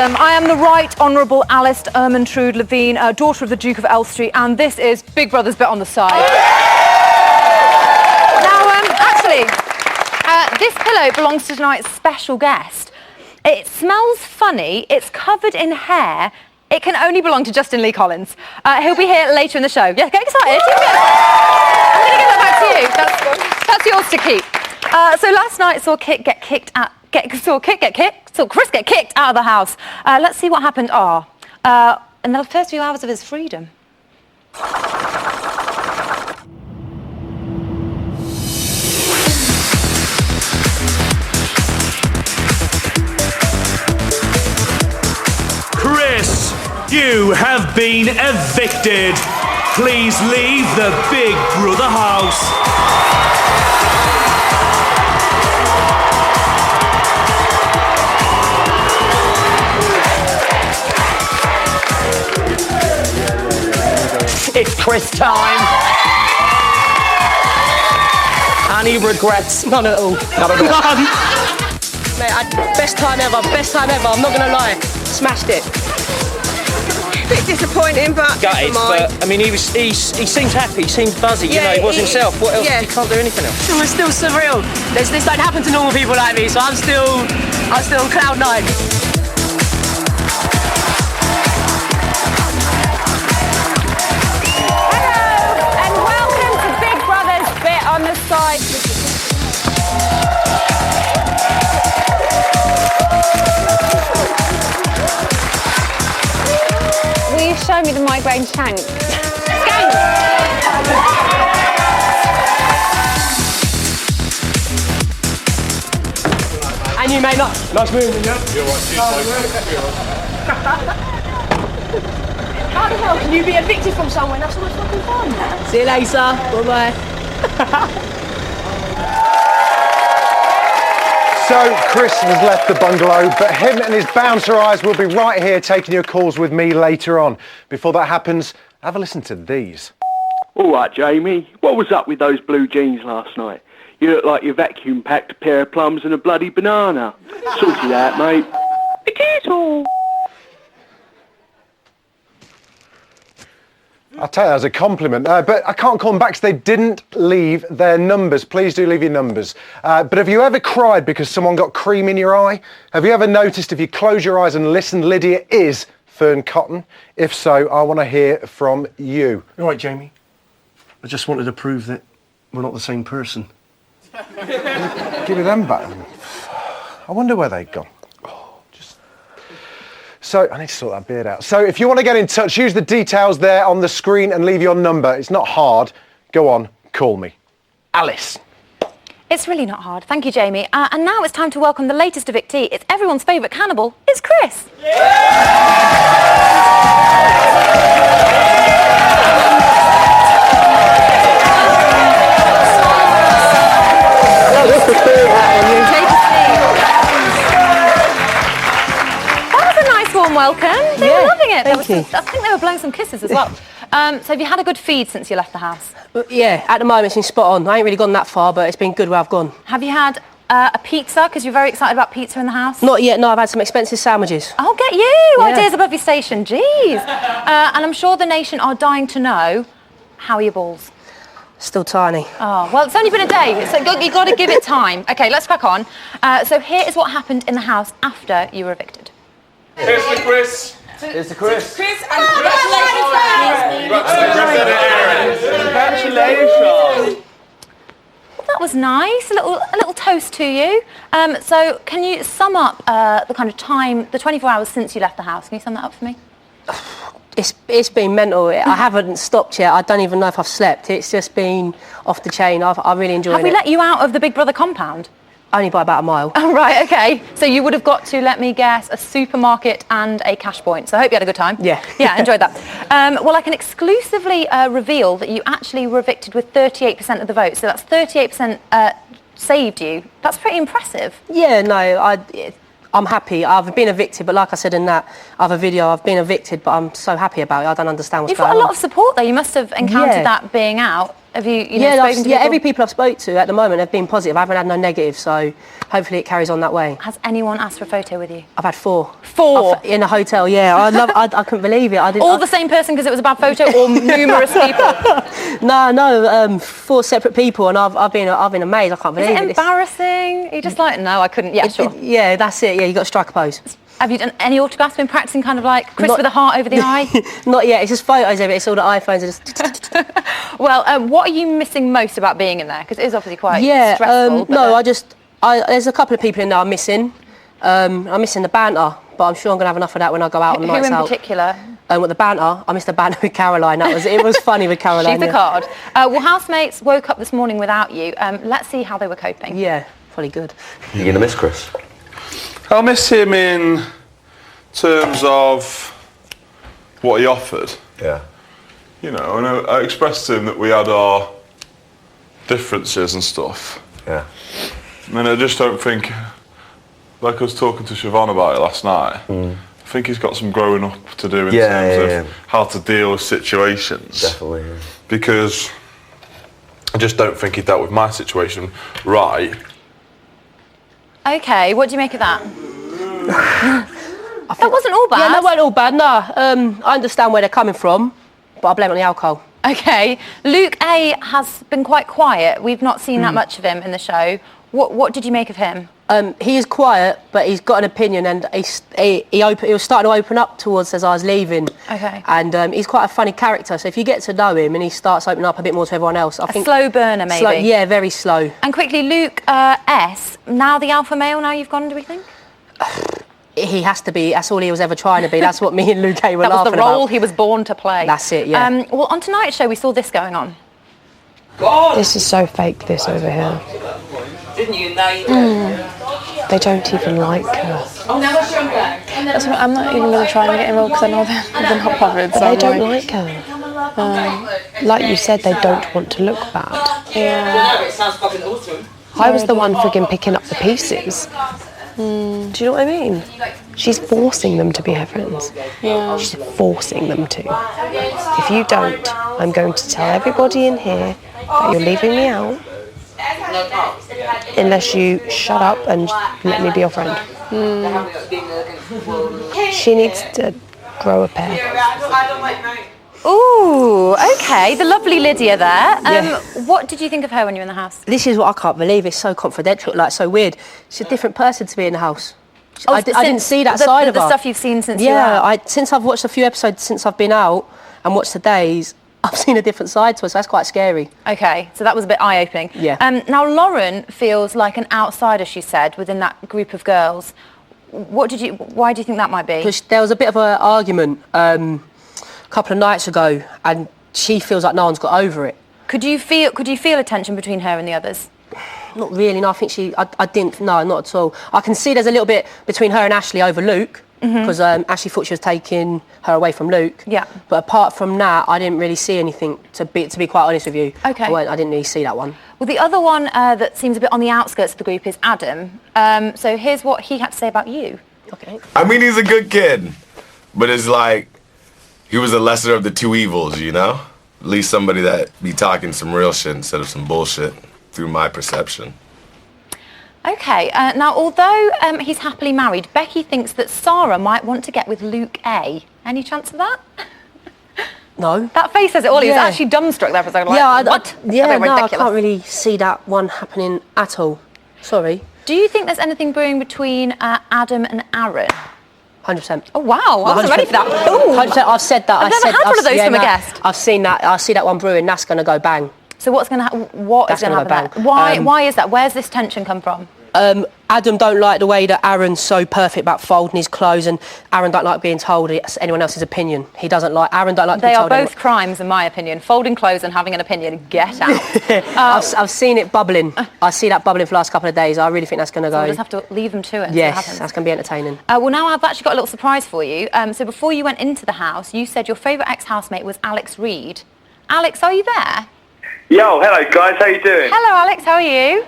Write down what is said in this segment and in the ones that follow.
welcome. I am the Right Honourable Alice Ermintrude Levine, daughter of the Duke of Elstree, and this is Big Brother's Bit on the Side. Now, this pillow belongs to tonight's special guest. It smells funny, it's covered in hair, it can only belong to Justin Lee Collins. He'll be here later in the show. Yeah, get excited. I'm going to give that back to you. That's yours to keep. So last night saw Kit get kicked out. Saw Chris get kicked out of the house. Let's see what happened. In the first few hours of his freedom. Chris, you have been evicted. Please leave the Big Brother house. It's Chris time. Any regrets? None at all. None. Mate, best time ever, I'm not gonna lie. Smashed it. Bit disappointing, but Gutted, but I mean, he seemed happy, he seemed buzzy, you know, he was himself. What else? He can't do anything else. It was still surreal. This don't happen to normal people like me, so I'm still on cloud nine. On the side. Will you show me the migraine shank? And you may not. Nice movement, yeah? You're right, How the hell can you be evicted from somewhere? That's so much fucking fun. See you later. Bye-bye. So Chris has left the bungalow, but him and his bouncer eyes will be right here taking your calls with me later on. Before that happens, have a listen to these. All right, Jamie, what was up with those blue jeans last night? You look like you vacuum-packed a pair of plums and a bloody banana. Sort it out, mate. Potato. I'll take that as a compliment, but I can't call them back because they didn't leave their numbers. Please do leave your numbers. But have you ever cried because someone got cream in your eye? Have you ever noticed if you close your eyes and listen, Lydia is Fern Cotton? If so, I want to hear from you. All right, Jamie. I just wanted to prove that we're not the same person. Give me them back. I wonder where they've gone. So, I need to sort that beard out. So, if you want to get in touch, use the details there on the screen and leave your number. It's not hard. Go on, call me. Alice. It's really not hard. Thank you, Jamie. And now it's time to welcome the latest evictee. It's everyone's favourite cannibal. It's Chris. Warm welcome. They were loving it. Thank you. I think they were blowing some kisses as well. So have you had a good feed since you left the house? Yeah, at the moment it's been spot on. I ain't really gone that far, but it's been good where I've gone. Have you had a pizza? Because you're very excited about pizza in the house. Not yet, no, I've had some expensive sandwiches. I'll get you. Ideas above your station. Jeez. And I'm sure the nation are dying to know, how are your balls? Still tiny. Oh, well, it's only been a day, so you've got to give it time. OK, let's crack on. So here is what happened in the house after you were evicted. Here's the Chris. Here's the Chris. Chris, and congratulations. Congratulations. That was nice. A little toast to you. So can you sum up the kind of time, the 24 hours since you left the house? Can you sum that up for me? It's been mental. I haven't stopped yet. I don't even know if I've slept. It's just been off the chain. I really enjoyed it. Have we let you out of the Big Brother compound? Only by about a mile. Oh, right, OK. So you would have got to, let me guess, a supermarket and a cash point. So I hope you had a good time. Yeah. Yeah, enjoyed that. Well, I can exclusively reveal that you actually were evicted with 38% of the vote. So that's 38% saved you. That's pretty impressive. Yeah, no, I'm happy. I've been evicted, but like I said in that other video, I've been evicted, but I'm so happy about it. I don't understand what's going on. You've got a lot of support, though. You must have encountered that being out. Have you spoken to people? Every people I've spoke to at the moment have been positive. I haven't had no negative, so hopefully it carries on that way. Has anyone asked for a photo with you? I've had 4. 4? In a hotel, yeah. I couldn't believe it. All the same person because it was a bad photo, or numerous people? No, 4 separate people, and I've been amazed. I can't believe it. Is it embarrassing? You're just like, no, I couldn't. Yeah, sure. Yeah, that's it. Yeah, you got to strike a pose. Have you done any autographs? Been practicing kind of like Chris with a heart over the eye? Not yet. It's just photos of it. It's all the iPhones are just. Well, what are you missing most about being in there? Because it is obviously quite stressful. There's a couple of people in there I'm missing. I'm missing the banter, but I'm sure I'm going to have enough of that when I go out on the nights out. Who in particular? With the banter, I missed the banter with Caroline. It was funny with Caroline. She's a card. Well, housemates woke up this morning without you. Let's see how they were coping. Yeah, probably good. You're going to miss Chris? I'll miss him in terms of what he offered. Yeah. You know, and I expressed to him that we had our differences and stuff. Yeah. And I just don't think, like I was talking to Siobhan about it last night, I think he's got some growing up to do in terms of how to deal with situations. Definitely, yeah. Because I just don't think he dealt with my situation right. Okay, what do you make of that? That wasn't all bad. Yeah, that wasn't all bad, no. I understand where they're coming from, but I blame it on the alcohol. Okay. Luke A has been quite quiet. We've not seen that much of him in the show. What did you make of him? He is quiet, but he's got an opinion, and he was starting to open up towards as I was leaving. Okay. And he's quite a funny character, so if you get to know him and he starts opening up a bit more to everyone else, I think... slow burner, maybe? Yeah, very slow. And quickly, Luke S, now the alpha male, now you've gone, do we think? He has to be. That's all he was ever trying to be. That's what me and Luke A were laughing about. That was the role he was born to play. That's it, yeah. Well, on tonight's show, we saw this going on. This is so fake, this over here. They don't even like her. I'm not even going to try and get involved because I know they're not bothered. But they don't like her. Like you said, they don't want to look bad. Yeah. I was the one frigging picking up the pieces. Do you know what I mean? She's forcing them to be her friends. Yeah. She's forcing them to. If you don't, I'm going to tell everybody in here that you're leaving me out unless you shut up and let me be your friend. She needs to grow a pair. Ooh, okay. The lovely Lydia there. What did you think of her when you were in the house? This is what I can't believe. It's so confidential, like so weird. She's a different person to be in the house. I didn't see that side of her. The stuff you've seen since you were out. Since I've watched a few episodes since I've been out and watched the days, I've seen a different side to her, so that's quite scary. Okay, so that was a bit eye-opening. Yeah. Now, Lauren feels like an outsider, she said, within that group of girls. Why do you think that might be? Because there was a bit of an argument a couple of nights ago, and she feels like no one's got over it. Could you feel a tension between her and the others? Not really, no, I think I didn't, no, not at all. I can see there's a little bit between her and Ashley over Luke, because Ashley thought she was taking her away from Luke. Yeah. But apart from that, I didn't really see anything, to be quite honest with you. Okay. I didn't really see that one. Well, the other one that seems a bit on the outskirts of the group is Adam. So here's what he had to say about you. Okay. I mean, he's a good kid, but it's like he was the lesser of the two evils, you know? At least somebody that be talking some real shit instead of some bullshit, through my perception. Okay, now although he's happily married, Becky thinks that Sarah might want to get with Luke A. Any chance of that? No. That face says it all. He was actually dumbstruck there for a second. Like, what? I can't really see that one happening at all. Sorry. Do you think there's anything brewing between Adam and Aaron? 100%. Oh wow, I wasn't ready for that. 100%, I've said that. I've never had one of those from a guest. I've seen that. I see that one brewing. That's going to go bang. So what is going to happen there? Why is that? Where's this tension come from? Adam don't like the way that Aaron's so perfect about folding his clothes, and Aaron don't like being told it's anyone else's opinion. Aaron don't like to be told. They are both crimes, in my opinion. Folding clothes and having an opinion. Get out. I've seen it bubbling. I see that bubbling for the last couple of days. I really think that's going to go. So we'll just have to leave them to it. Yes, that's going to be entertaining. Well, now I've actually got a little surprise for you. So before you went into the house, you said your favourite ex-housemate was Alex Reid. Alex, are you there? Yo, hello guys, how you doing? Hello Alex, how are you?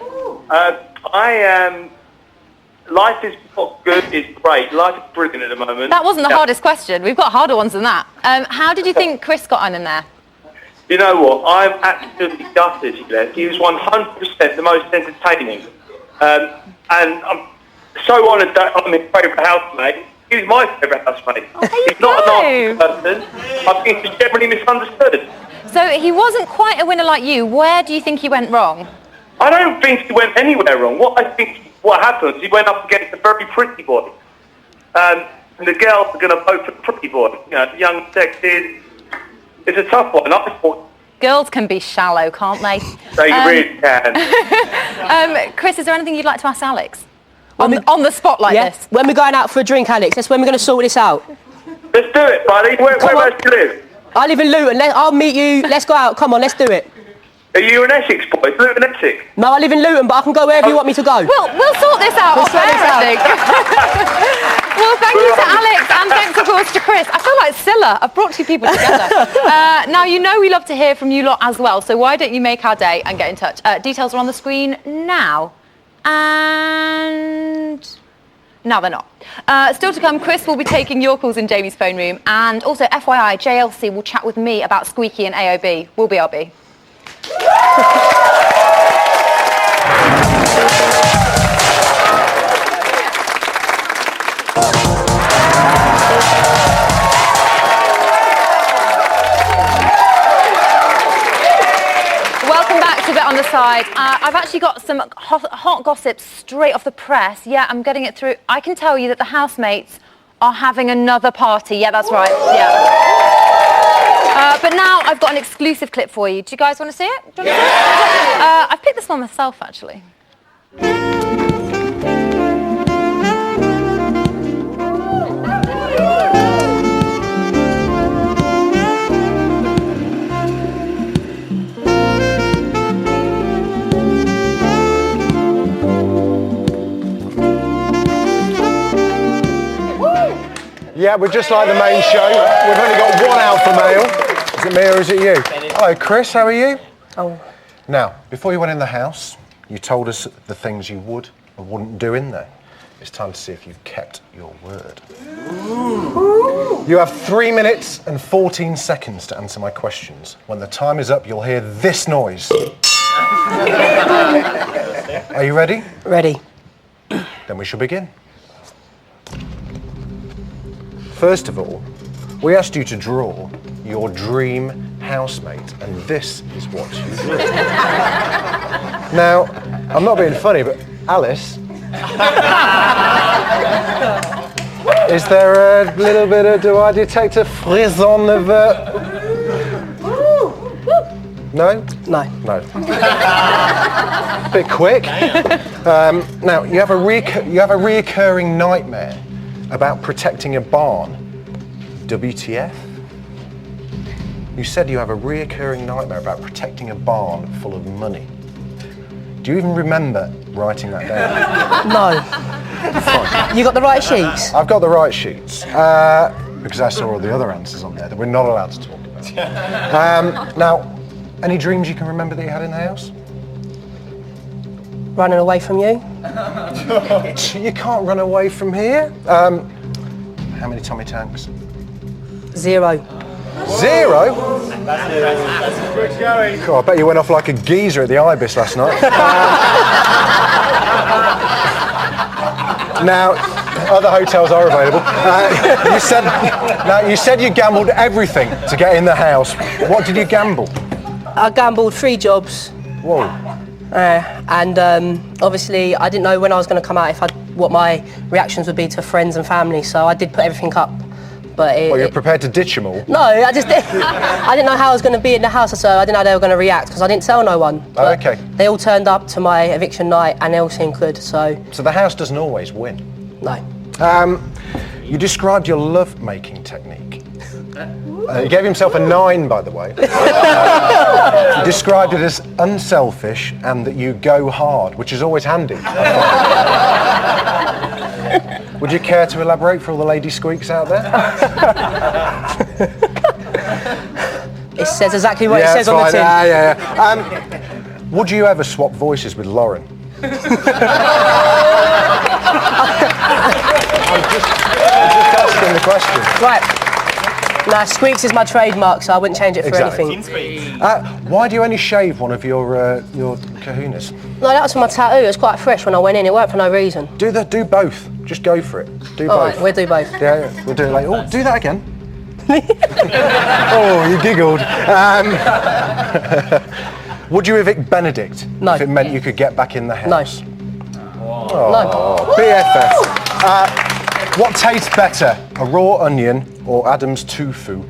Life is not good, it's great. Life is brilliant at the moment. That wasn't the hardest question. We've got harder ones than that. How did you think Chris got on in there? You know what? I'm absolutely gutted he left. He was 100% the most entertaining. And I'm so honoured that I'm his favourite housemate. He's my favourite housemate. He's not a nasty person. I think he's generally misunderstood. So he wasn't quite a winner like you. Where do you think he went wrong? I don't think he went anywhere wrong. What happened, he went up against a very pretty boy. And the girls are going to vote for the pretty boy. You know, the young, sexy. It's a tough one. I thought... Girls can be shallow, can't they? They really can. Chris, is there anything you'd like to ask Alex? On the spot like this? When we're going out for a drink, Alex, that's when we're going to sort this out. Let's do it, buddy. Where do you live? I live in Luton. I'll meet you. Let's go out. Come on, let's do it. Are you an Essex boy? Luton, Essex? No, I live in Luton, but I can go wherever you want me to go. We'll sort this out off air, I think. Well, thank you to Alex, and thanks, of course, to Chris. I feel like Scylla. I've brought two people together. Now, you know we love to hear from you lot as well, so why don't you make our day and get in touch? Details are on the screen now. And... no, they're not. Still to come, Chris will be taking your calls in Jamie's phone room. And also, FYI, JLC will chat with me about Squeaky and AOB. We'll BRB. Welcome back to The On The Side. I've actually got some hot gossip straight off the press. Yeah, I'm getting it through. I can tell you that the housemates are having another party. Yeah, that's right. Yeah. But now I've got an exclusive clip for you. Do you guys want to see it? I've picked this one myself, actually. Yeah, we're just like the main show. We've only got one alpha male. Is it me or is it you? Hello, Chris, how are you? Oh. Now, before you went in the house, you told us the things you would and wouldn't do in there. It's time to see if you've kept your word. Ooh. You have 3 minutes and 14 seconds to answer my questions. When the time is up, you'll hear this noise. Are you ready? Ready. Then we shall begin. First of all, we asked you to draw your dream housemate, and this is what you drew. Now, I'm not being funny, but Alice, is there a little bit of, do I detect a frisson of No? No. No. A bit quick. Now, you have a reoccurring nightmare about protecting a barn. WTF? You said you have a reoccurring nightmare about protecting a barn full of money. Do you even remember writing that down? No. Fine. You got the right sheets? I've got the right sheets. Because I saw all the other answers on there that we're not allowed to talk about. Now, any dreams you can remember that you had in the house? Running away from you? You can't run away from here. How many tummy tanks? 0. 0? God, I bet you went off like a geezer at the Ibis last night. Now, other hotels are available. You said you gambled everything to get in the house. What did you gamble? I gambled 3 jobs. Whoa. And obviously, I didn't know when I was going to come out what my reactions would be to friends and family, so I did put everything up. But you're prepared to ditch them all? No, I didn't know how I was going to be in the house, so I didn't know how they were going to react because I didn't tell no one. Oh, okay. They all turned up to my eviction night and they all seemed good, so... So the house doesn't always win? No. You described your love-making technique. He gave himself a 9, by the way. He described it as unselfish and that you go hard, which is always handy. Would you care to elaborate for all the lady squeaks out there? It says exactly what it says on the tin. Yeah. Would you ever swap voices with Lauren? I'm just asking the question. Right. Nah, Squeaks is my trademark, so I wouldn't change it for Exactly. anything. Why do you only shave one of your kahunas? No, that was for my tattoo. It was quite fresh when I went in. It weren't for no reason. Do both. Just go for it. Do All both. right, we'll do both. Yeah, we'll do it later. Oh, do that again. Oh, you giggled. Would you evict Benedict if it meant you could get back in the house? No. No. BFF. What tastes better, a raw onion or Adam's tofu?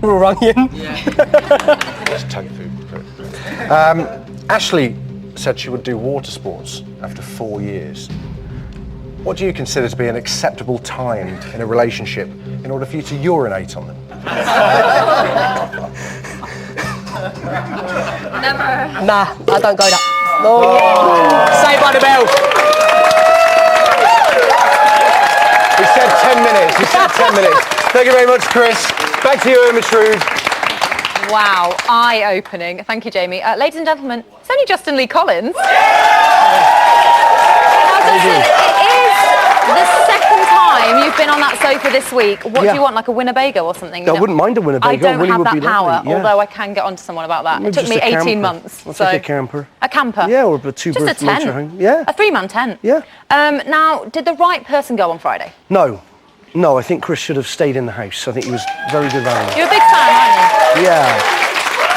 Raw onion. It's tofu. Ashley said she would do water sports after 4 years. What do you consider to be an acceptable time in a relationship in order for you to urinate on them? Never. Nah, I don't go that. Oh, yeah. Saved by the bell. He said 10 minutes. He said 10 minutes. Thank you very much, Chris. Back to you, Ermistrude. Wow, eye-opening. Thank you, Jamie. Ladies and gentlemen, it's only Justin Lee Collins. Now, Justin, it is the second time you've been on that sofa this week. What do you want, like a Winnebago or something? I wouldn't mind a Winnebago. I don't Really have would that be power, lovely, yeah. although I can get onto someone about that. Maybe It took just me a 18 camper. months. I'll so take a camper. A camper? Yeah, or a Just a two-berth tent. motorhome. Yeah. A three-man tent? Yeah. Now, did the right person go on Friday? No, I think Chris should have stayed in the house. I think he was very good value. You're a big fan, aren't you? Yeah.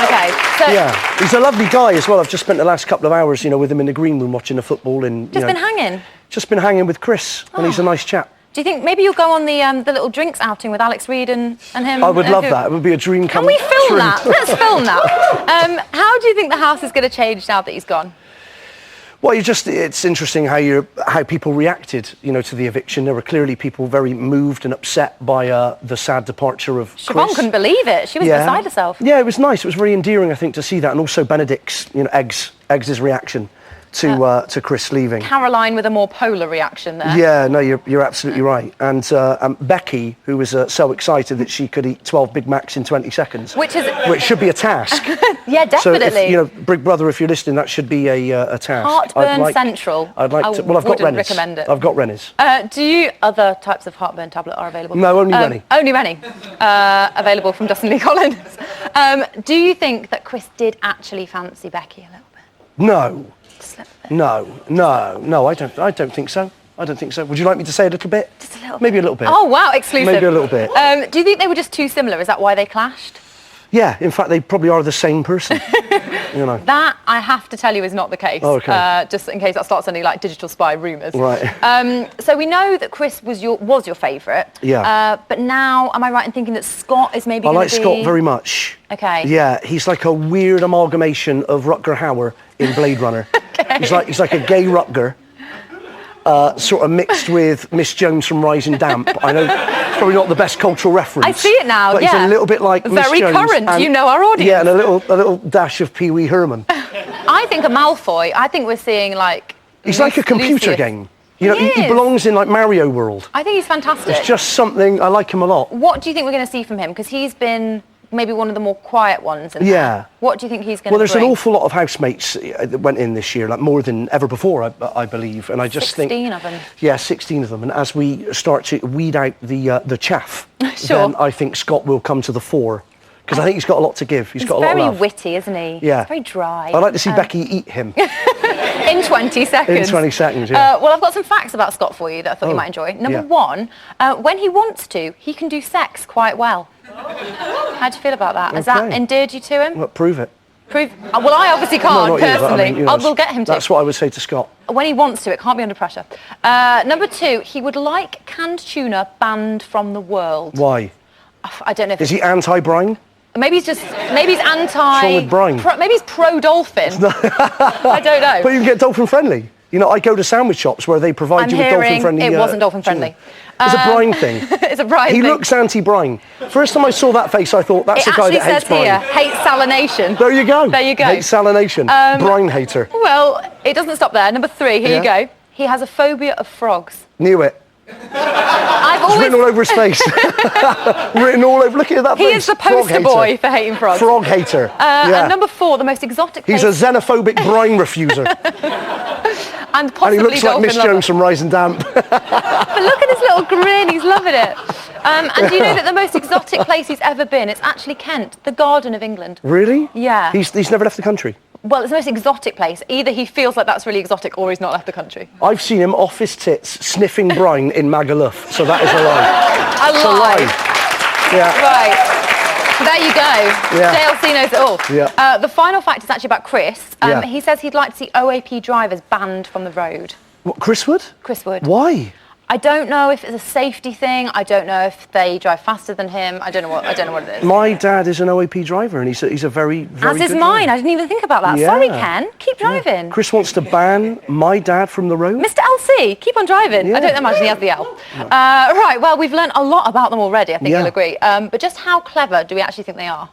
Okay, so... Yeah, he's a lovely guy as well. I've just spent the last couple of hours, with him in the green room watching the football and... Just been hanging? Just been hanging with Chris, and he's a nice chap. Do you think maybe you'll go on the little drinks outing with Alex Reid and him? I would love that. It would be a dream Can come we film true. that? Let's film that. How do you think the house is going to change now that he's gone? Well, it's interesting how people reacted, to the eviction. There were clearly people very moved and upset by the sad departure of Siobhan Chris. couldn't believe it. She was beside herself. Yeah, it was nice. It was very endearing, I think, to see that, and also Benedict's, Eggs' reaction to Chris leaving. Caroline with a more polar reaction there. Yeah, no, you're absolutely right. And Becky, who was so excited that she could eat 12 Big Macs in 20 seconds, which should be a task. Yeah, definitely. So, Big Brother, if you're listening, that should be a task. Heartburn Central. I'd like to. Well, I've got Rennie's. Recommend it. I've got Rennie's. Other types of heartburn tablet are available? No, only Rennie. Only Rennie. Available from Justin Lee Collins. Do you think that Chris did actually fancy Becky a little bit? No. No, I don't think so. I don't think so. Would you like me to say a little bit? Just a little Maybe bit. a little bit. Oh, wow, exclusive. Maybe a little bit. Do you think they were just too similar? Is that why they clashed? Yeah, in fact, they probably are the same person. That, I have to tell you, is not the case. Oh, okay. Just in case that starts sounding like digital spy rumours. Right. So we know that Chris was your favourite. Yeah. But now, am I right in thinking that Scott is maybe I going like to be... Scott very much. Okay. Yeah, he's like a weird amalgamation of Rutger Hauer in Blade Runner. Okay. He's like a gay Rutger, sort of mixed with Miss Jones from Rising Damp. I know it's probably not the best cultural reference. I see it now, but yeah. he's a little bit like Miss Very Jones. current, and, you know our audience. Yeah, and a little dash of Pee Wee Herman. I think a Malfoy, I think we're seeing like... He's like a computer Lucius. game. He belongs in like Mario World. I think he's fantastic. It's just something, I like him a lot. What do you think we're going to see from him? Because he's been maybe one of the more quiet ones. Yeah. What do you think he's going to Well, there's bring? an awful lot of housemates that went in this year, like more than ever before, I believe. And I just 16 of them. Yeah, 16 of them. And as we start to weed out the chaff, Sure. then I think Scott will come to the fore. Because I think he's got a lot to give. He's got a lot of very love. witty, isn't he? Yeah. He's very dry. I'd like to see Becky eat him. In 20 seconds. In 20 seconds, yeah. Well, I've got some facts about Scott for you that I thought you might enjoy. Number one, when he wants to, he can do sex quite well. How do you feel about that? Has that endeared you to him? Well, prove it. Well, I obviously can't, No, not you, but personally. I mean, We'll get him to. That's what I would say to Scott. When he wants to, it can't be under pressure. Number two, he would like canned tuna banned from the world. Why? I don't know if Is he anti-brine? Maybe he's anti... What's wrong with brine? Maybe he's pro-dolphin. I don't know. But you can get dolphin-friendly. I go to sandwich shops where they provide you with dolphin-friendly... it wasn't dolphin-friendly. It's a brine thing. It's a brine thing. He looks anti-brine. First time I saw that face, I thought, that's the guy that hates brine. It actually says here, hates salination. There you go. There you go. Hates salination. Brine hater. Well, it doesn't stop there. Number three, here you go. He has a phobia of frogs. Knew it. It's written all over his face. Written all over. Look at that face. He is the poster boy for hating frogs. Frog hater. And number four, the most exotic place. He's a xenophobic brine refuser. And possibly he looks like Miss Jones from Rise and Damp. But look at his little grin. He's loving it. And do you know that the most exotic place he's ever been? It's actually Kent, the Garden of England. Really? Yeah. He's never left the country? Well, it's the most exotic place. Either he feels like that's really exotic or he's not left the country. I've seen him off his tits sniffing brine in Magaluf, so that is a lie. A lie. Yeah. Right. There you go. Yeah. JLC knows it all. Yeah. The final fact is actually about Chris. Yeah. He says he'd like to see OAP drivers banned from the road. What, Chris Wood? Chris Wood. Why? I don't know if it's a safety thing. I don't know if they drive faster than him. I don't know what it is. My dad is an OAP driver, and he's a very, very As is good mine. driver. I didn't even think about that. Yeah. Sorry, Ken. Keep driving. Chris wants to ban my dad from the road. Mr. LC, keep on driving. Yeah. I don't imagine he has the L. Right, well, we've learnt a lot about them already, I think you'll agree. But just how clever do we actually think they are?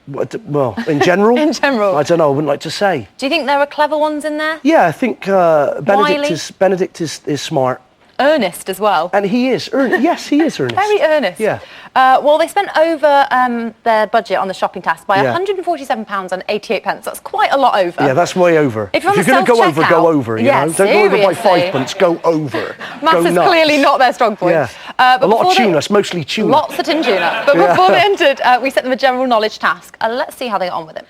Well, in general? In general. I don't know, I wouldn't like to say. Do you think there are clever ones in there? Yeah, I think Wiley? Benedict is smart. Earnest as well. And he is. Yes, he is earnest. Very earnest. Yeah. Well, they spent over their budget on the shopping task by Yeah. £147.88. That's quite a lot over. Yeah, that's way over. If you're going to go over, go over. You yeah, know? Don't go over by seriously. 5 pence, go over. Maths Go is nuts. clearly not their strong point. Yeah. But a lot of before tuna, mostly tuna. Lots of tin tuna. But Yeah. before they entered, we set them a general knowledge task. Let's see how they got on with it.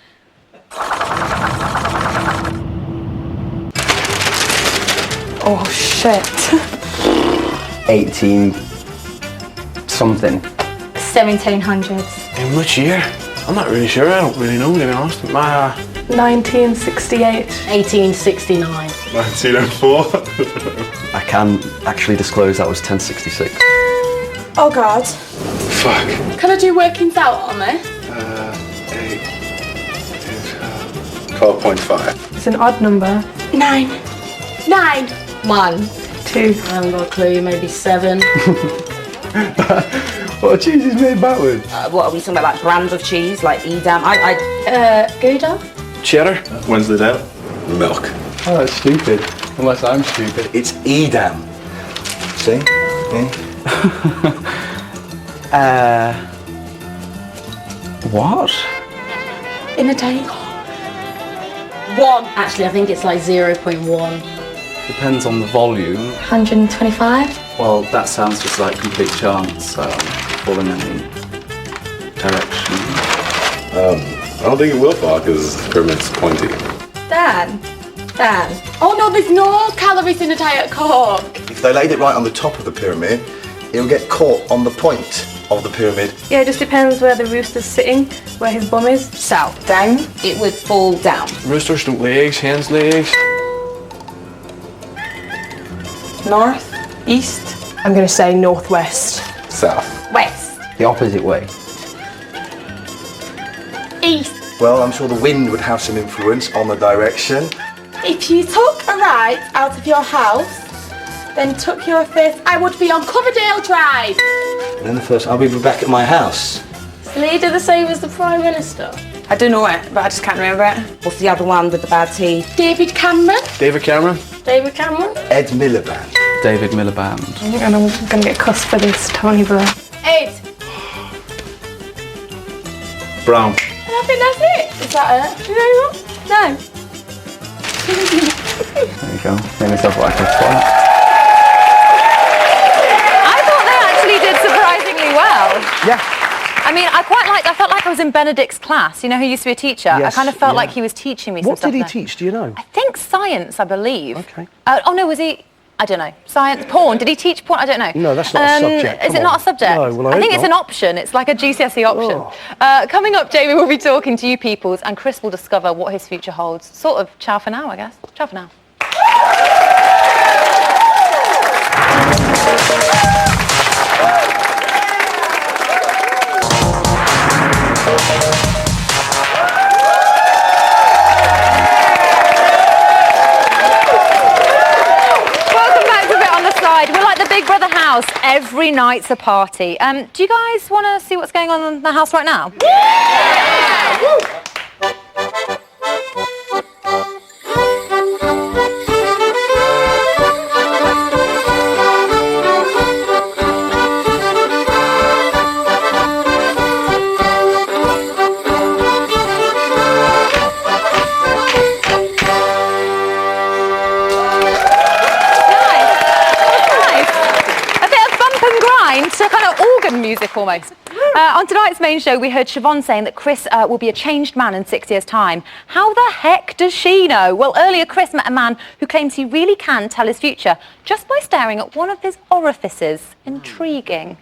Oh, shit. 18 something. 1700s. In which year? I'm not really sure. I don't really know, to be honest. My 1968. 1869. 1904. I can actually disclose that was 1066. Oh, God. Fuck. Can I do workings out on this? 12.5. It's an odd number. 9. 9. 1. 2. I haven't got a clue, maybe 7. What cheese is made backwards? What are we talking about? Like brands of cheese, like Edam? Gouda? Cheddar. Wensleydale. Milk. Oh, that's stupid. Unless I'm stupid. It's Edam. See? What? In a day. 1. Actually, I think it's like 0.1. Depends on the volume. 125. Well, that sounds just like complete chance, falling in any direction. I don't think it will fall because the pyramid's pointy. Dan. Oh no, there's no calories in a Diet Coke. If they laid it right on the top of the pyramid, it'll get caught on the point of the pyramid. Yeah, it just depends where the rooster's sitting, where his bum is. South. Down. It would fall down. Roosters don't lay eggs, hens lay eggs. North. East. I'm going to say northwest. South. West. The opposite way. East. Well, I'm sure the wind would have some influence on the direction. If you took a right out of your house, then took your face, I would be on Coverdale Drive. And then the first, I'll be back at my house. Is the leader the same as the Prime Minister? I don't know it, but I just can't remember it. What's the other one with the bad tea? David Cameron. David Cameron. David Cameron. Ed Miliband. David Miliband. And I'm going to get cussed for this, Tony Blair. 8. Brown. I think that's it. Is that it? Do you know what? No. There you go. Made myself like a twat. I thought they actually did surprisingly well. Yeah. I mean, I felt like I was in Benedict's class, you know, who used to be a teacher. Yes, I kind of felt yeah. like he was teaching me some What stuff did he there. teach? Do you know? I think science, I believe. Okay. Oh no, was he? I don't know. Science, porn. Did he teach porn? I don't know. No, that's not a subject. Is Come it on. not a subject? No, well, I think hope it's not. an option. It's like a GCSE option. Oh. Coming up, Jamie will be talking to you peoples, and Chris will discover what his future holds. Sort of ciao for now, I guess. Ciao for now. Welcome back to A Bit on the Side. We're like the Big Brother house. Every night's a party. Do you guys want to see what's going on in the house right now? foremost. On tonight's main show, we heard Siobhan saying that Chris will be a changed man in 6 years' time. How the heck does she know? Well, earlier Chris met a man who claims he really can tell his future just by staring at one of his orifices. Intriguing.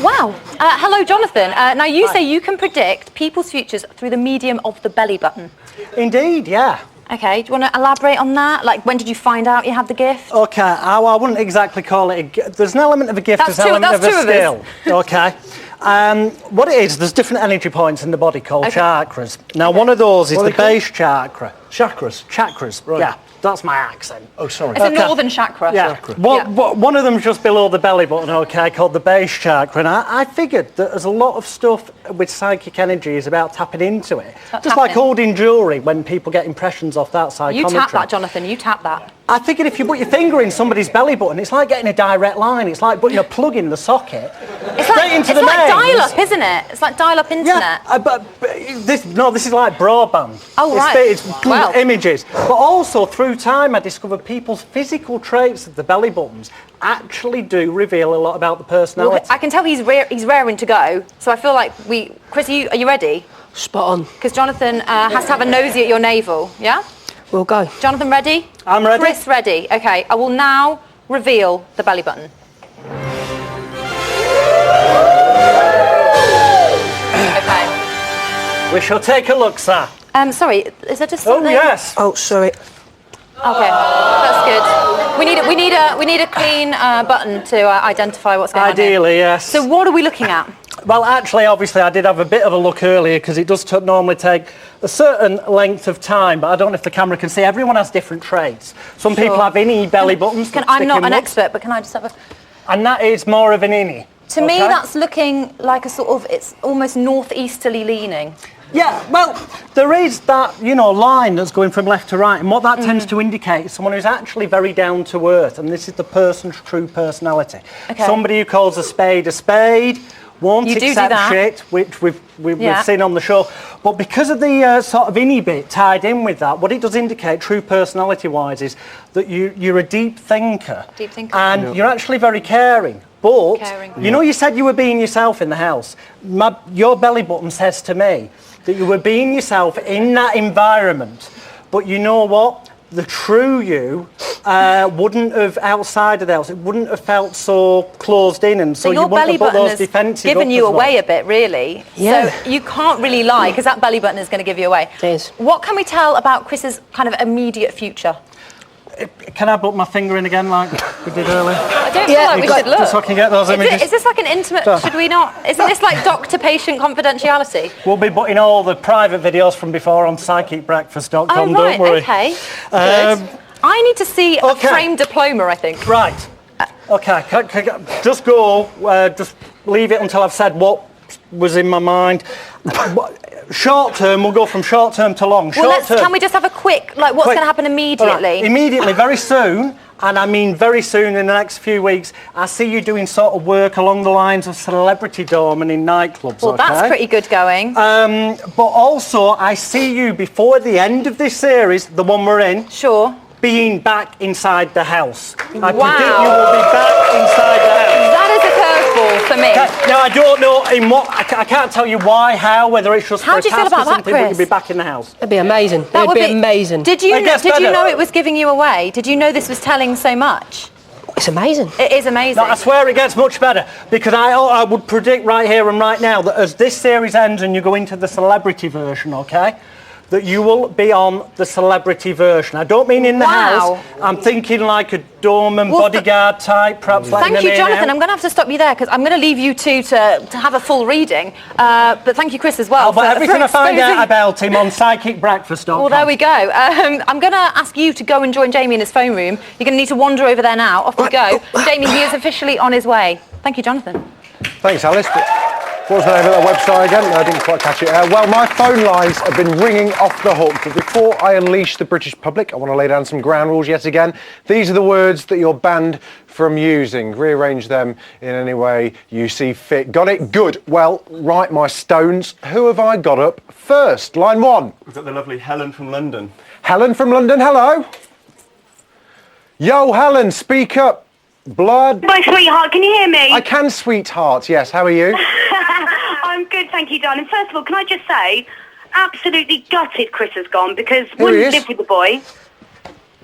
Wow. Hello, Jonathan. Now, you say you can predict people's futures through the medium of the belly button. Indeed, yeah. OK, do you want to elaborate on that? Like, when did you find out you had the gift? OK, I wouldn't exactly call it a gift. There's an element of a gift, there's an element of a skill. OK. What it is, there's different energy points in the body called chakras. Now, one of those is the base chakra. Chakras? Chakras, right. Yeah. That's my accent. Oh, sorry. It's a northern chakra. Yeah. One of them's just below the belly button, OK, called the base chakra. And I figured that there's a lot of stuff with psychic energy is about tapping into it. Just like holding jewellery when people get impressions off that psychometry. You tap that, Jonathan, you tap that. I figured if you put your finger in somebody's belly button, it's like getting a direct line. It's like putting a plug in the socket. It's like dial-up, isn't it? It's like dial-up internet. Yeah, but this is like broadband. Oh, right. It's images. But also, through time, I discovered people's physical traits of the belly buttons actually do reveal a lot about the personality. Well, I can tell he's raring to go. So I feel like Chris, are you ready? Spot on. Because Jonathan has to have a nosy at your navel, yeah? We'll go. Jonathan, ready? I'm ready. Chris, ready. OK, I will now reveal the belly button. OK. We shall take a look, sir. Sorry, is there just something? Oh, yes. Oh, sorry. OK, that's good. We need a clean button to identify what's going on here. Ideally, yes. So what are we looking at? Well, actually, obviously, I did have a bit of a look earlier because it does normally take a certain length of time, but I don't know if the camera can see. Everyone has different traits. Some people have innie belly buttons. I'm not an expert, but can I just have a... And that is more of an innie. To me, that's looking like a sort of, it's almost northeasterly leaning. Yeah, well, there is that, line that's going from left to right, and what that tends to indicate is someone who's actually very down to earth, and this is the person's true personality. Okay. Somebody who calls a spade, won't accept shit, which we've seen on the show. But because of the sort of innie bit tied in with that, what it does indicate, true personality-wise, is that you're a deep thinker. Deep thinker. And you're actually very caring. But, you said you were being yourself in the house. Your belly button says to me that you were being yourself in that environment. But you know what? The true you wouldn't have, outside of the house, it wouldn't have felt so closed in, and so you wouldn't have put those defences up. Given you away a bit, really. Yeah. So you can't really lie, because that belly button is going to give you away. It is. What can we tell about Chris's kind of immediate future? Can I put my finger in again like we did earlier? I don't feel like we should look. Just so I can get those images. Is this like an intimate... Should we not... Isn't this like doctor-patient confidentiality? We'll be putting all the private videos from before on psychicbreakfast.com, oh, right, don't worry. OK. I need to see a framed diploma, I think. Right. OK, just go. Just leave it until I've said what was in my mind. Short term, we'll go from short term to long. Can we just have a quick, what's going to happen immediately? Right. Immediately, very soon, and I mean very soon in the next few weeks, I see you doing sort of work along the lines of celebrity dorming in nightclubs. Well, that's pretty good going. But also, I see you before the end of this series, the one we're in. Sure. Being back inside the house. I predict you will be back inside the house. That is a curveball for me. Now, I don't know in what... I can't tell you why, how, whether it's just how for a do you feel task about or something, that, but Chris? you'll be back in the house. That'd be amazing. That would be amazing. Did you know it was giving you away? Did you know this was telling so much? It's amazing. It is amazing. No, I swear it gets much better, because I would predict right here and right now that as this series ends and you go into the celebrity version, OK, that you will be on the celebrity version. I don't mean in the house. I'm thinking like a doorman, bodyguard type, perhaps like Thank you, Jonathan. I'm going to have to stop you there because I'm going to leave you two to have a full reading. But thank you, Chris, as well. But everything I find out about him on psychicbreakfast.com. Well, there we go. I'm going to ask you to go and join Jamie in his phone room. You're going to need to wander over there now. Off you go. Jamie, he is officially on his way. Thank you, Jonathan. Thanks, Alice. What was the name of that website again? No, I didn't quite catch it. Well, my phone lines have been ringing off the hook. But before I unleash the British public, I want to lay down some ground rules yet again. These are the words that you're banned from using. Rearrange them in any way you see fit. Got it? Good. Well, right, my stones. Who have I got up first? Line 1. We've got the lovely Helen from London. Helen from London, hello. Yo, Helen, speak up. Blood. My sweetheart, can you hear me? I can, sweetheart. Yes, how are you? I'm good, thank you, darling. First of all, can I just say, absolutely gutted Chris has gone because Here he wouldn't is. live with the boy.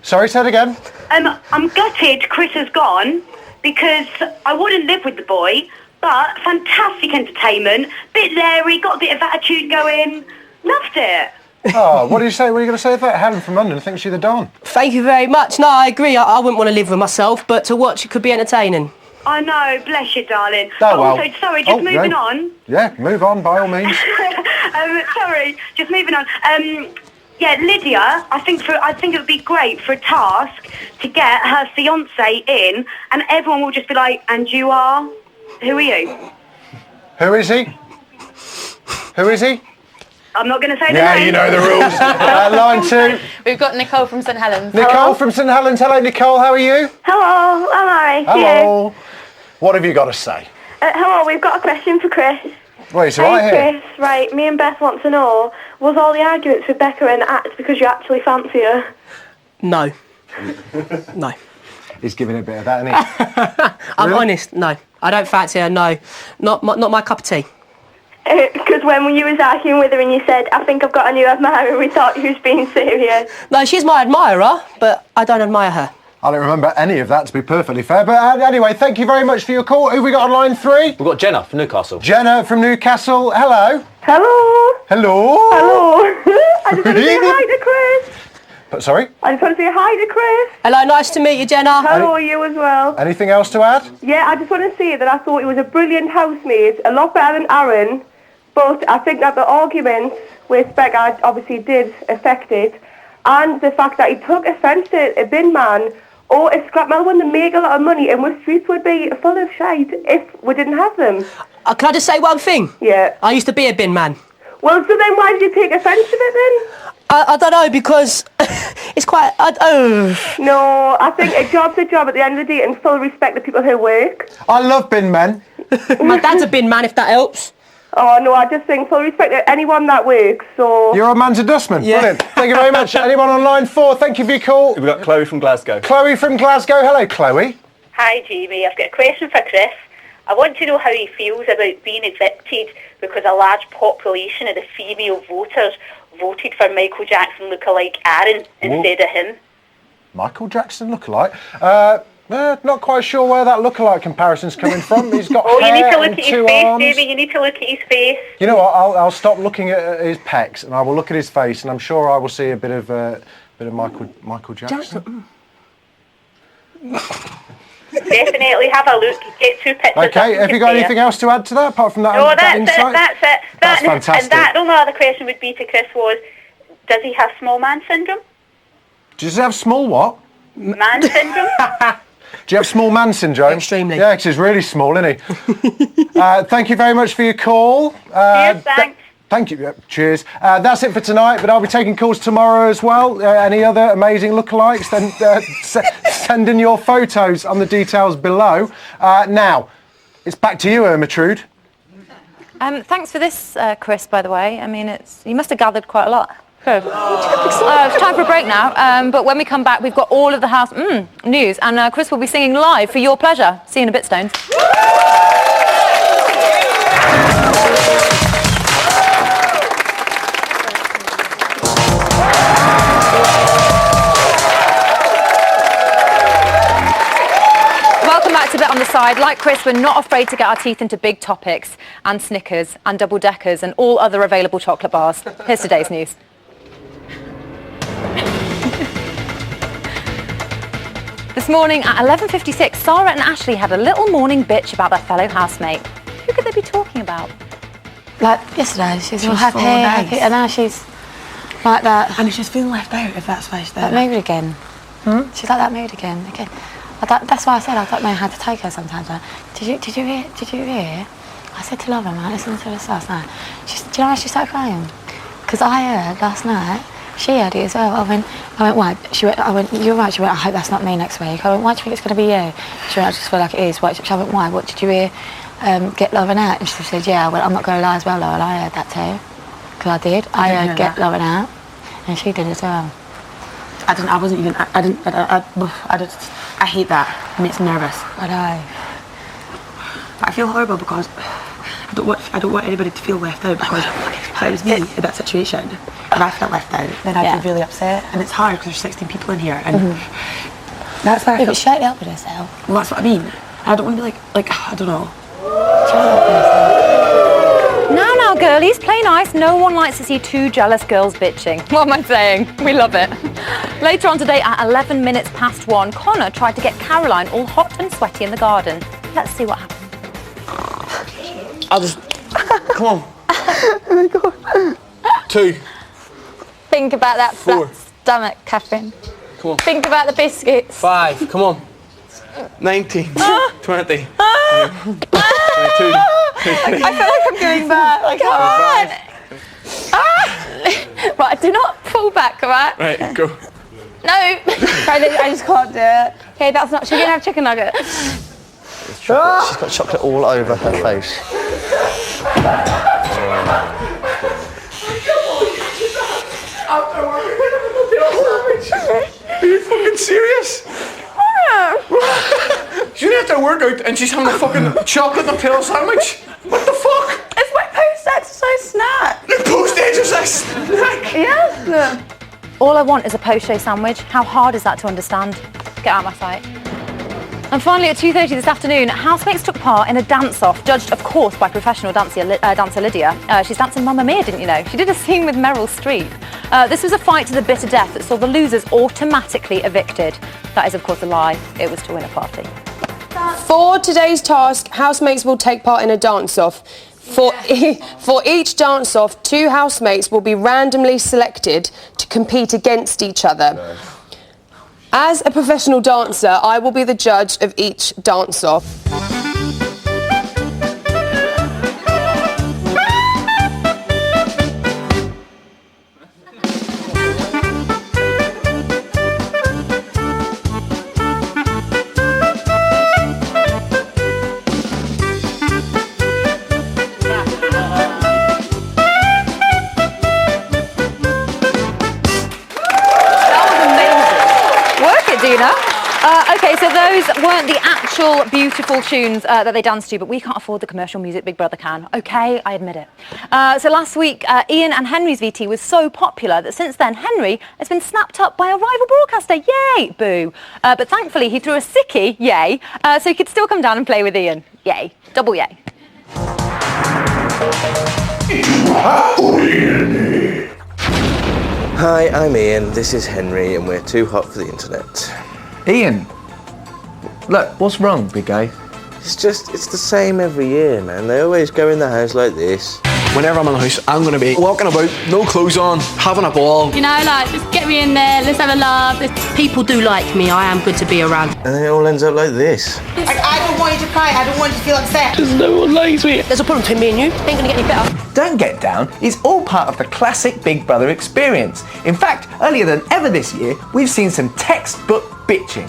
Sorry, say it again. I'm gutted Chris has gone because I wouldn't live with the boy, but fantastic entertainment, bit leery, got a bit of attitude going, loved it. Oh, what did you say? What are you going to say about Helen from London? I think she's the Don. Thank you very much. No, I agree. I wouldn't want to live with myself, but to watch it could be entertaining. I know, bless you, darling. Oh, But well. also, sorry, just moving on. Yeah, move on, by all means. Sorry, just moving on. Yeah, Lydia, I think it would be great for a task to get her fiancé in, and everyone will just be like, "And you are? Who are you?" Who is he? Who is he? I'm not going to say the Yeah, name. you know the rules. Line 2. We've got Nicole from St Helens. Nicole from St Helens. Hello, Nicole. How are you? Hello, I'm alright. Hello. What have you got to say? Hello, we've got a question for Chris. Well, it's right here. Chris, right, me and Beth want to know, was all the arguments with Becca an act because you actually fancy her? No. No. He's giving it a bit of that, isn't he? I'm honest, no. I don't fancy her, no. Not my cup of tea. Because when you was arguing with her and you said, I think I've got a new admirer, we thought you was being serious. No, she's my admirer, but I don't admire her. I don't remember any of that, to be perfectly fair. But anyway, thank you very much for your call. Who have we got on line 3? We've got Jenna from Newcastle. Jenna from Newcastle. Hello. Hello. Hello. Hello. I just want to say hi to Chris. But, sorry? I just want to say hi to Chris. Hello, nice to meet you, Jenna. Hello, you as well. Anything else to add? Yeah, I just want to say that I thought he was a brilliant housemate, a lot better than Aaron, but I think that the arguments with Becca obviously did affect it, and the fact that he took offence to a bin man or a scrap metal when they make a lot of money and the streets would be full of shite if we didn't have them. Can I just say one thing? Yeah. I used to be a bin man. Well, so then why did you take offence to it then? I don't know, because it's quite... No, I think a job's a job at the end of the day, and full respect to people who work. I love bin men. My dad's a bin man, if that helps. Oh, no, I just think full respect to anyone that works, so... Your old man's a dustman. Yeah. Brilliant. Thank you very much. Anyone on line 4, thank you for your call. We've got Chloe from Glasgow. Chloe from Glasgow. Hello, Chloe. Hi Jamie, I've got a question for Chris. I want to know how he feels about being evicted because a large population of the female voters voted for Michael Jackson lookalike Aaron instead of him. Michael Jackson lookalike? Not quite sure where that lookalike comparison's coming from. He's got You hair need to look and at his 2 face, arms. Jamie, you need to look at his face. You know what? I'll stop looking at his pecs and I will look at his face, and I'm sure I will see a bit of Michael Jackson. Definitely have a look, get 2 pictures. Okay, have you got anything else to add to that apart from that? No, that that's insight? it, that's it. That's fantastic. And that, the only other question would be to Chris was, does he have small man syndrome? Does he have small what? Man syndrome? Do you have small man syndrome? Extremely. Yeah, because he's really small, isn't he? Thank you very much for your call. Cheers, thanks. Thank you. Cheers. That's it for tonight, but I'll be taking calls tomorrow as well. Any other amazing lookalikes, then send in your photos on the details below. Now, it's back to you, Ermintrude. Thanks for this, Chris, by the way. I mean, you must have gathered quite a lot. It's time for a break now, but when we come back, we've got all of the house news, and Chris will be singing live for your pleasure. See you in a bit, Stones. Welcome back to Bit on the Side. Like Chris, we're not afraid to get our teeth into big topics and Snickers and double-deckers and all other available chocolate bars. Here's today's news. This morning at 11:56, Sarah and Ashley had a little morning bitch about their fellow housemate. Who could they be talking about? Like yesterday, she's all happy, and now she's like that. And she's feeling left out, if that's why she's there. That mood again. She's like that mood again. That's why I said I don't know how to take her sometimes. Like, did you hear? I I said to Lauren, man, listen to this last night. Do you know why she started crying? Because I heard last night, she heard it as well. I went, why? I went, you're right. She went, I hope that's not me next week. I went, why do you think it's going to be you? She went, I just feel like it is. She went, why? What did you hear? Get Lauren out? And she said, yeah. I went, I'm not going to lie as well, Lauren. I heard that too. Because I did. I heard get Lauren out. And she did as well. I hate that. It makes me nervous. I know. I feel horrible because I don't want anybody to feel left out, because if it was me in that situation and I felt left out, then I'd be really upset. And it's hard because there's 16 people in here, and that's why I feel. Shut up with yourself. Well, that's what I mean. I don't want to be like I don't know. Now, girlies, play nice. No one likes to see two jealous girls bitching. What am I saying? We love it. Later on today at 11 minutes past 1, Connor tried to get Caroline all hot and sweaty in the garden. Let's see what happens. I'll just... Come on. Oh my God. 2. Think about that 4. flat stomach, Catherine. Come on. Think about the biscuits. 5. Come on. 19. 20. 22. I feel like I'm going back. Come on. Right, do not pull back, all right? Right, go. No. I just can't do it. Okay, that's not... She's going to have chicken nuggets. She's got chocolate all over her face. Are you fucking serious? She's gonna have to work out and she's having a fucking chocolate and a pill sandwich? What the fuck? It's my post-exercise snack. The post-exercise snack? Yes. All I want is a post-show sandwich. How hard is that to understand? Get out of my sight. And finally, at 2:30 this afternoon, housemates took part in a dance-off, judged, of course, by professional dancer Lydia. She's dancing Mamma Mia, didn't you know? She did a scene with Meryl Streep. This was a fight to the bitter death that saw the losers automatically evicted. That is, of course, a lie. It was to win a party. For today's task, housemates will take part in a dance-off. For each dance-off, 2 housemates will be randomly selected to compete against each other. As a professional dancer, I will be the judge of each dance-off. Dina. Okay, so those weren't the actual beautiful tunes that they danced to, but we can't afford the commercial music Big Brother can. Okay, I admit it. So last week, Ian and Henry's VT was so popular that since then, Henry has been snapped up by a rival broadcaster. Yay! Boo. But thankfully, he threw a sickie, yay, so he could still come down and play with Ian. Yay. Double yay. Hi, I'm Ian, this is Henry, and we're too hot for the internet. Ian, look, what's wrong, big guy? It's the same every year, man. They always go in the house like this. Whenever I'm in the house, I'm going to be walking about, no clothes on, having a ball. You know, like, just get me in there, let's have a laugh. People do like me, I am good to be around. And then it all ends up like this. I don't want you to cry, I don't want you to feel upset. There's no one likes me. There's a problem between me and you, ain't going to get any better. Don't get down. It's all part of the classic Big Brother experience. In fact, earlier than ever this year, we've seen some textbook bitching,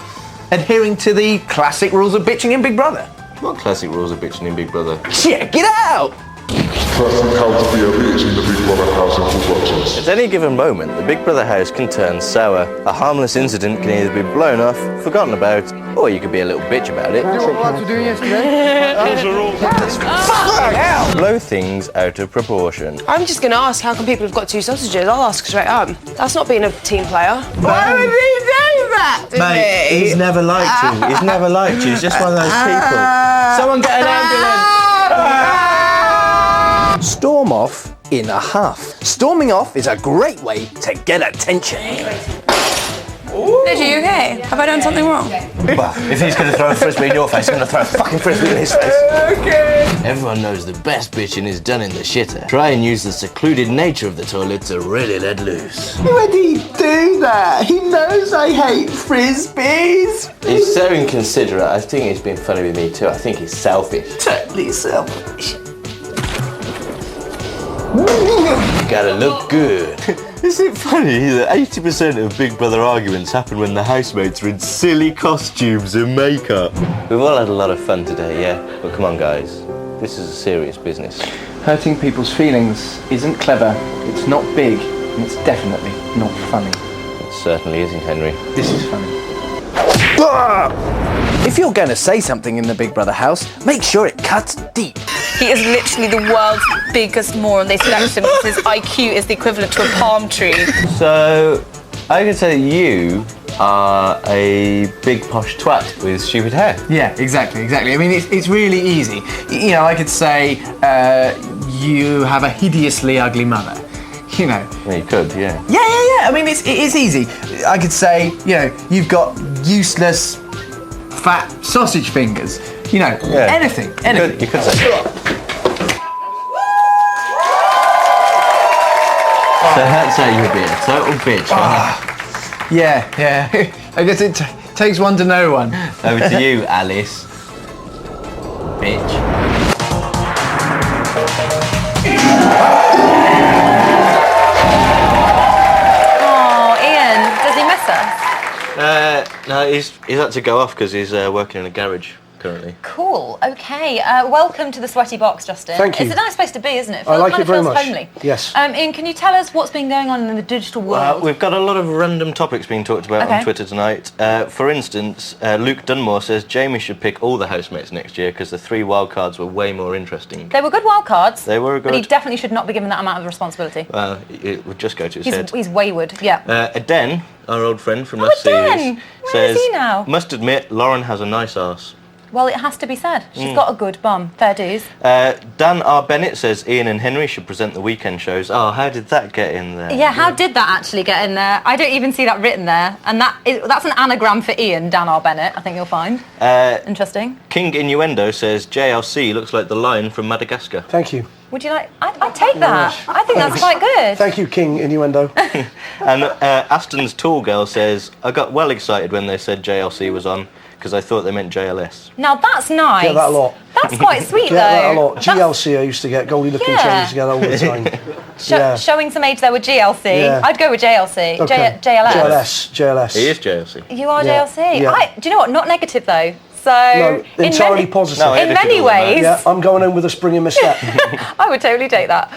adhering to the classic rules of bitching in Big Brother. What classic rules of bitching in Big Brother? Check it out! Classic how to be a bitch in the Big Brother house and productions. At any given moment, the Big Brother house can turn sour. A harmless incident can either be blown off, forgotten about, or you could be a little bitch about it. You know what to do yesterday? Blow things out of proportion. I'm just going to ask, how come people have got 2 sausages? I'll ask straight up. That's not being a team player. Why would he do that to Mate, me? he's never liked you. He's never liked you. He's just one of those people. Someone get an ambulance. Storm off in a huff. Storming off is a great way to get attention. Did you okay? Have I done something wrong? Well, if he's going to throw a frisbee in your face, I'm going to throw a fucking frisbee in his face. Okay. Everyone knows the best bitching is done in the shitter. Try and use the secluded nature of the toilet to really let loose. Why would he do that? He knows I hate frisbees. He's so inconsiderate. I think he's been funny with me too. I think he's selfish. Totally selfish. You gotta look good. Isn't it funny that 80% of Big Brother arguments happen when the housemates are in silly costumes and makeup? We've all had a lot of fun today, yeah? But come on, guys. This is a serious business. Hurting people's feelings isn't clever, it's not big, and it's definitely not funny. It certainly isn't, Henry. This is funny. If you're going to say something in the Big Brother house, make sure it cuts deep. He is literally the world's biggest moron. They selected him because his IQ is the equivalent to a palm tree. So, I can say that you are a big posh twat with stupid hair. Yeah, exactly. I mean, it's really easy. You know, I could say, you have a hideously ugly mother. You know. Yeah, you could, yeah. Yeah. I mean, it is easy. I could say, you know, you've got useless, fat sausage fingers. You know, anything. You could say. So that's how you would be a total bitch, huh? Yeah. I guess it takes one to know one. Over to you, Alice. Bitch. Oh, Ian, does he miss us? No, he's had to go off because he's working in a garage currently. Cool. Okay. Welcome to the sweaty box, Justin. Thank you. It's a nice place to be, isn't it? I like kind it of very feels much. Homely. Yes. Ian, can you tell us what's been going on in the digital world? We've got a lot of random topics being talked about on Twitter tonight. For instance, Luke Dunmore says Jamie should pick all the housemates next year because the 3 wild cards were way more interesting. They were good wild cards. They were good. But he definitely should not be given that amount of responsibility. It would just go to his head. He's wayward. Yeah. Aden, our old friend from last series, Where says, is he now? Must admit, Lauren has a nice arse. Well, it has to be said. She's got a good bum. Fair dues. Dan R. Bennett says Ian and Henry should present the weekend shows. Oh, how did that get in there? Yeah, how did that actually get in there? I don't even see that written there. And that's an anagram for Ian, Dan R. Bennett, I think you'll find. Interesting. King Innuendo says JLC looks like the lion from Madagascar. Thank you. Would you like... I'd take that. I think that's quite good. Thank you, King Innuendo. And Aston's Tall Girl says, I got well excited when they said JLC was on because I thought they meant JLS. Now, that's nice. Get that a lot. That's quite sweet, Get that a lot. GLC I used to get. Goldie looking chains to get all the time. Showing some age there with GLC. Yeah. I'd go with JLC. Okay. JLS. He is JLC. You are Yeah. JLC. Yeah. Do you know what? Not negative, though. So No, entirely positive. In many ways, Yeah, I'm going home with a spring in my step. I would totally take that.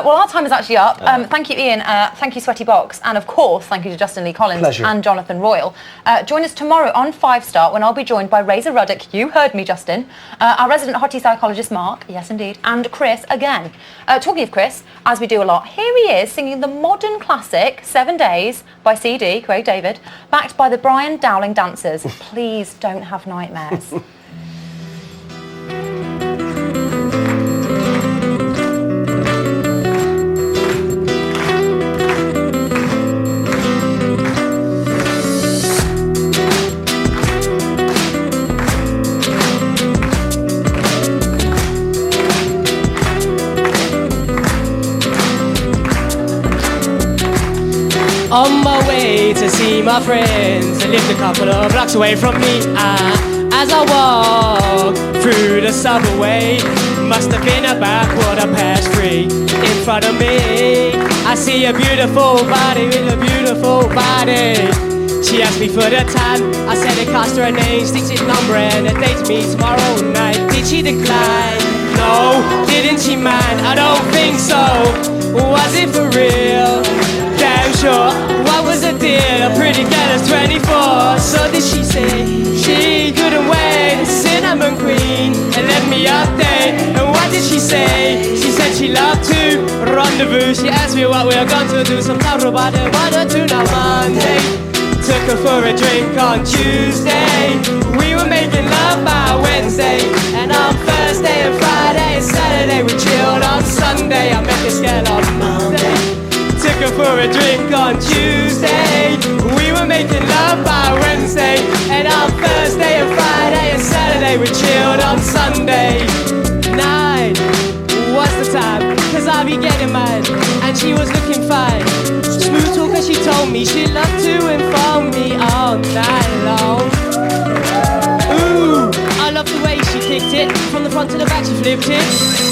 Well, our time is actually up. Thank you, Ian. Thank you, Sweaty Box. And of course, thank you to Justin Lee Collins Pleasure. and Jonathan Royal. Join us tomorrow on 5 Star when I'll be joined by Razor Ruddock. You heard me, Justin. Our resident hottie psychologist, Mark. Yes, indeed. And Chris again. Talking of Chris, as we do a lot, here he is singing the modern classic 7 Days by CD, Craig David, backed by the Brian Dowling Dancers. Please don't have nightmares. On my way to see my friends, they lived a couple of blocks away from me. As I walk through the subway, must have been about 3:15. In front of me, I see a beautiful body with a beautiful body. She asked me for the time, I said it cost her a name, 6-digit number and a date me tomorrow night. Did she decline? No. Didn't she mind? I don't think so. Was it for real? Damn sure. What was the deal? A pretty girl is 24. So did she say she couldn't wait? Cinnamon queen and let me update. And what did she say? She said she loved to rendezvous. She asked me what we were going to do. Some talk about it, 1 or 2 now Monday. Took her for a drink on Tuesday. We were making love by Wednesday. And on Thursday and Friday and Saturday we chilled. On Sunday I met this girl on Monday. Took her for a drink on Tuesday. We were making love by Wednesday. And on Thursday and Friday and Saturday we chilled. On Sunday night, what's the time? Cause I'll be getting mine. And she was looking fine. Smooth talker, she told me she'd love to inform me all night long. Ooh, I love the way she kicked it. From the front to the back she flipped it.